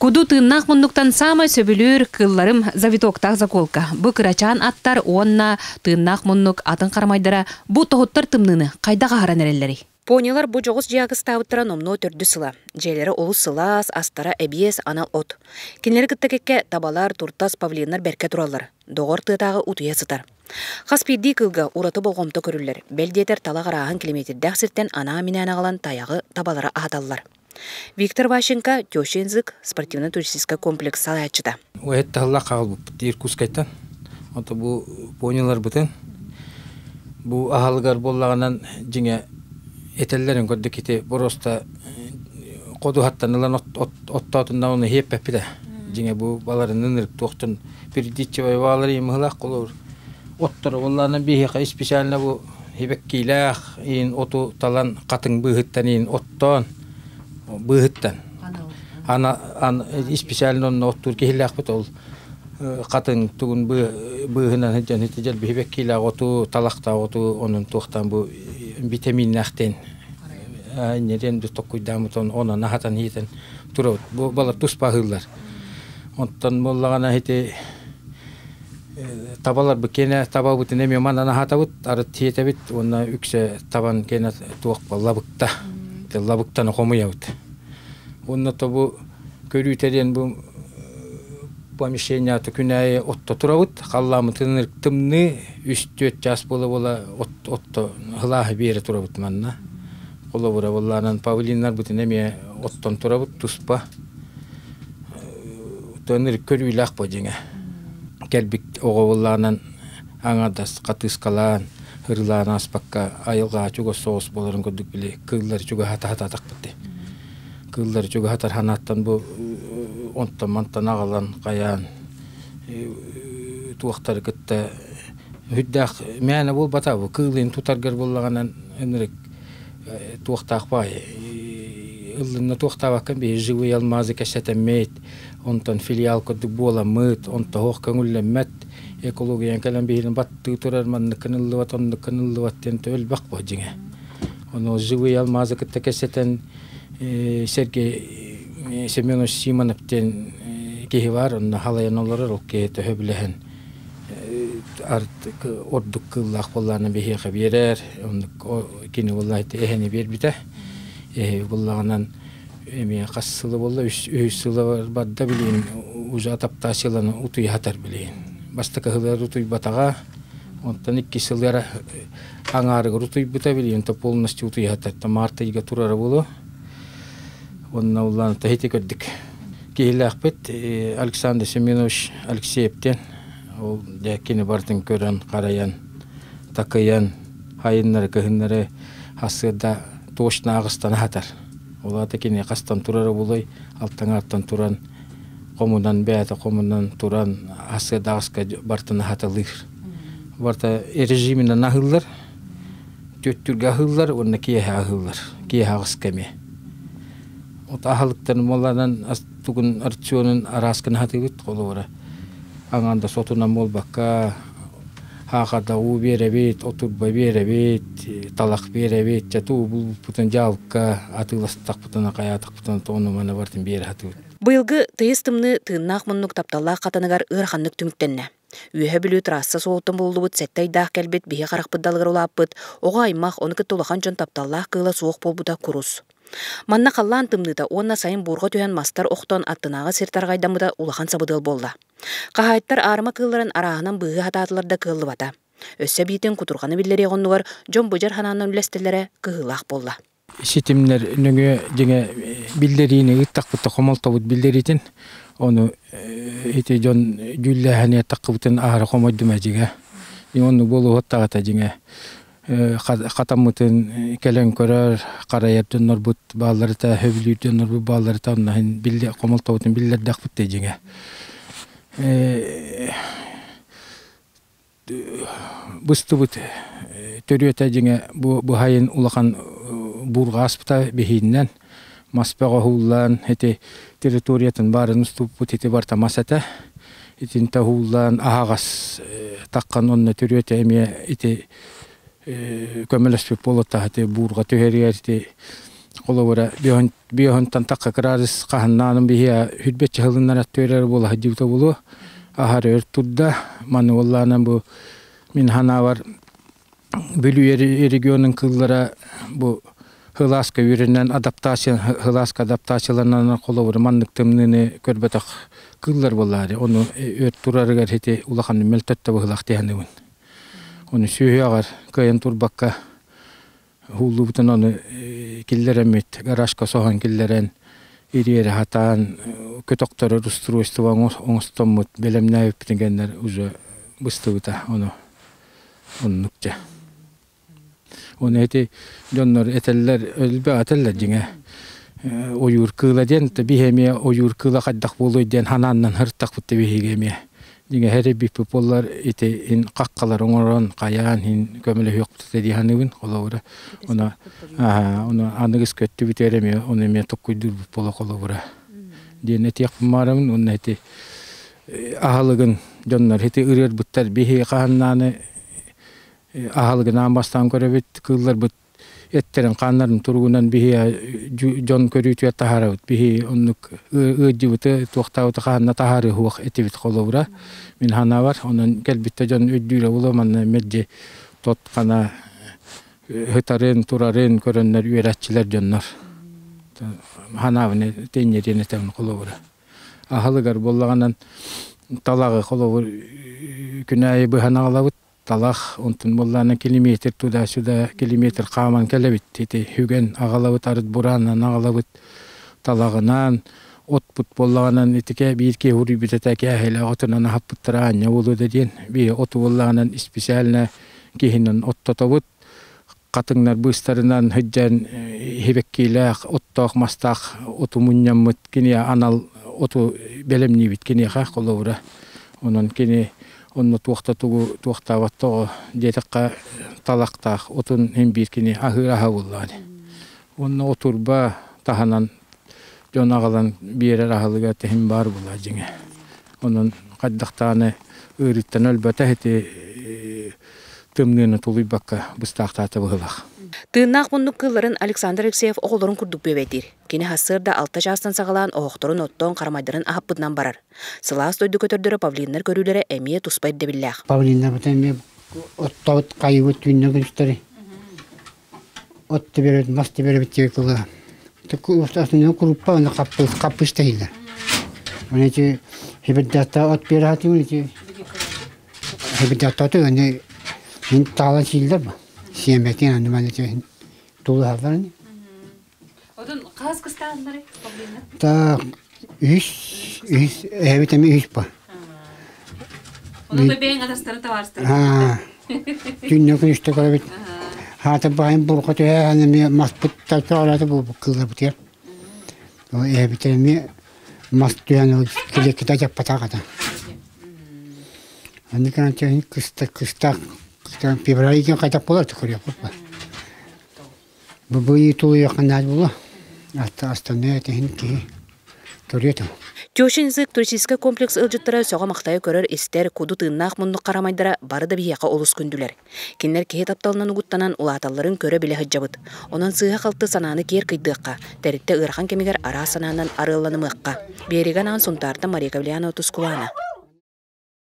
Куду тыннақ мұндықтан самай сөбілір кылларым завитоктақ заколка. Бұ кырачан аттар онна тыннақ мұндық атын қармайдара бұ тоғыттар тымныны қайдаға харан әрелері. Понилар бұ жоғыз жиағыз табыттыран омно түрді сыла. Жейлері олы сылас, астара әбиес анал от. Кенлері кіттекекке табалар, туртас, павлинар бәрке туралар. Доғыр тыытағы утуя сытар. Қаспейді кылға ураты болғымты көрілер. Бәлдетер талағарағын километрдәқ сірттен ана минән ағалан таяғы табалары ағаталылар. Виктор Ващенко, Тёшензык, спортивно-туристический комплекс салаятчыда. Это лақағыл бұп, Иркутскайтан. Ота бұ понилар бұтын. Бұ ағалығар боллағынан жеңе етелерін көрді кете бұрыста қоду хаттанылан оттаутында оны хеп әппеді. Жеңе бұ баларын нынырып тоқтын передичевай балары емғылақ қолыр. Оттары оларынан бейхеқа специалына бұ хебек кейләқ, ең оту талан қатын бұғыттан ең оттан. Бұғыттан. Специалына оны оттур кейләқ бұт ол. Қатын түгін бұғынан хыджан хетежел бейбек кейләқ оту талақта оту оның тоқтан бұ витамин нақтен. Нерен біз тоққойдамыт оны нахатан хейтен тұрауд. Бұ бала тұспа ғылар. Онтан болағана хете табалар бұ кені таба бұтын әме мана нахата бұт, ары тиеті біт, оны үксе табан кені туақ ба лабықта. Лабықтаны қомыя бұт. Оны бұ көрүйтерен бұ помещение күнәйі отто тұрауд. Қалламы тыныр тымны үст-төт жас бола отто ғылағы бері тұрауд манна. Қолы бұра болағынан павлинар бұтын әме оттон тұрауд, тұспа. Төнір көрүйләк бо жеңе. Келбик оғылланан аңадас қатыскалан, хырлан аспакка айылға чуга соғыс боларын көрдік біле. Кыллар чуга хата-хата тақпытты. Кыллар чуга хатар ханаттан бұ онтан-мантан ағалан қаян. Туақтары күтті. Хүддәқ мәні бол бата бұ. Кылын тұтаргар болағанан өнірік туақтақ бай. Ыллынна туақтаваққан бей живый алмазы кәсәтәммейт. Онтан филиал көдік бола мұт, онта хоқ көңілі экологиян кәлін бейін батты тұрар манны кыныллыват, онны кыныллыват тенті өл бақ бо жеңе. Оны живый алмазы күтті кәсәтән Сергей Семенович Симоновтен кейі бар, онны халаян олары ол кейті хөбіліхін. Ордық кыллақ болланы бейхеға берер, онны кені боллайды әхені бер біті. Боллағынан эми қассылы болды, үйсілі бадда білейін, уже адаптацияланы ұтуй хатар білейін. Бастықы ғылар ұтуй батаға, онтан ikki сылдары аңарығыр ұтуй бұта білейін, то полностью ұтуй хатар. Марта иға тұрары болу, онына оланы тахеті көрдік. Кейлі ақпет Александр Семенович Алексеевтен, ол дәкені бардың көрін, қараян, тақыян, хайынлары, көхінлары асыда точно ағыстан хатар. Олаты кене қастан тұрары болай, алттан тұран, қомынан бәйті, қомынан тұран, асы дағысқа бартына хаталыр. Барта режимінен ағылар, төттүрге ағылар, онына кие ағылар, кие ағыс кәме. От ағылықтан моладан түгін арционын арасқын хатылыт қолы бара. Аңанда сотынан мол баққа, Хақада у беребет, отурба беребет, талақ беребет, жату бұл бұтын жалыққа, атыластақ бұтына қаятық бұтына тоны мана бартын бері хатылы. Бұйылғы тыйыстымны тыыннақ мұннық тапталақ қатанығар ұрқанлық түміктенне. Үйе білі тұрасы солтын болу бұд, сәттайдақ кәлбет, бейе қарақ бұддалығыр олап бұд, оға аймақ оныкі толақан жон тапталақ қыла суық бол бұда құрус. Манна қаллан тымныда онна сайын бұрға түйен мастар оқтон аттынағы сертарғайдамыда улахан сабыдыл болды. Қағайттар арыма кылларын арағынан бұғы хататыларда кылы бата. Өссі бейтін құтырғаны білдері ғонуғар жон бұжар хананын үлестілері кығылақ болды. Сетімнер нүңі жеңе білдеріні ұттақ бұтты қомалта бұд білдеретін, оны еті жон жүлі әне таққы бұтын ағыры қомайдыма жеге. Оны болу оттағата жеңе. Қатамытын кәлен көрер, қарайаптын нұрбұт баларыта, хөбілерден нұрбұт баларыта, оннағын қомалта бұтын білдердәқ бұтты жеңе. Бұсты бұт төрөті жеңе бұхайын ұлақан бұрға аспыта бейіннен маспаға хуллан әте территориятын барын ұстып бұт әте барта масата әтін та хуллан ағағас таққан онына төрөті әме әте көмелеспек болыта әте бұрға төхерер әте колобура бионтан такка кырарыс каханнанын бихия хүдбетчи хылыннар аттөрөр бола хадибта болу ахар өртүдда маны олланан бу мин ханавар бүлү регионун кыллара бу хыласка үрүнөн хыласка адаптацияланан колобура маннык тымныны көрбөтөк кыллар болары оны өрт турарыгар хете улахан мелтөттө быхлактыяныбын оны сүйөгөр кыйын турбакка хуллубутун оны киллеремит гаражка сохан киллерен ириere хатаан көтөктөр устройство оңостоммут белемнайып дегендер уже быстыбыта оны оннукча оны эти жоннор этеллер өлбө ателлер жиңе оюр кыла ден бихеме оюр кыла каддак болой ден хананнан хыртак бутты бихигеме диге херебип поллар ите ин каккалар оңорон каян хин көмөлө юкту диханыбын колобура она аныгыс көттү битереме оны ме токкуйдур боло колобура ден этек марамын оны эти ахалыгын жоннор эти ырыр буттар бихи кааннаны ахалыгын амбастан көрөбүт кыллар бут эттерин каннарын тургунан бихи жон көрүтү тахарабыт бихи оннук ыжыбыты токтабыты канна тахары хуак этибит колобура мин ханавар онун келбитте жон үддүрө уламан меджи тот кана хытарын турарын көрөннөр үйрәтчилер жоннор ханавыны теннерин этем колобура ахалыгар боллаганан талагы колобур күнәйи быханалабыт талах онтун боллана километр туда-сюда километр каман келебит тити хүген агалабыт арыт буранан агалабыт талагынан отпут боллаганан итике бирке хури битетеке хеле отунан хаппыттара anya болу деген би оту боллаганан специально кихинен оттотобут катыңнар быстарынан хыджан хебеккилак отток мастак оту мунняммыт кине анал оту белемни бит кине ха колобура онон кине онно туактабаттоо жетекка талактак отун hem биркини ахыраха буллады. Онно отурба таханан жонагалан бире рахалыга hem бар була жиңе. Онун каддактаны ырыттан өлбөтө хети тымныны тулуйбакка быстактаты булак. Тыыннаах муннук кылларын Александр Алексеев оголорун курдук бебетир. Кини хассырда 6 жастан сагалаан оохторун оттон кармайдарын ахаппытынан барар. Сылаас тойду көтөрдөрө павлиннер көрүүлөрө эмие туспай дебиллях. Павлиннер бутен оттот кайыбыт түннө көрүстөрү. Отты берет, масты берет текылга. Таку уфтасына группа аны каппыстайлар. Онечи хебеддата от берати унечи. Хебеддата төне ин тала силдер ба. Сиембетин аныманечи тулаварны. Одон каз кыстандары павлиннер. Та эбитеми ба. Onu da beyin adasları da varstır. Dünya günüşte kalabit. Hatta bayım burkatı hani masputta çoğaladı bu kıllar bitiyor. O bitemi mastuyan kilekte yapata kadar. Hani kan çeyin kısta Februar'da kadar polar çıkıyor bu. Bu yitulu yakınlar bu. Hatta aslında tehin ki görüyor. Тёшинзык туристический комплекс ылжыттыра соға мақтайы көрөр истер куду тыыннаах муннук карамайдара бары да бияқа олус күндүлер. Кинлер кеhe тапталынан угуттанан улааталларын көрө биле хыджабыт. Онан сыыха қалты сананы кер кыйдыакка, теритте ырхан кемигер ара сананан арыланымыакка. Бериган ан сунтарда Мария Гавлиана Тускулана.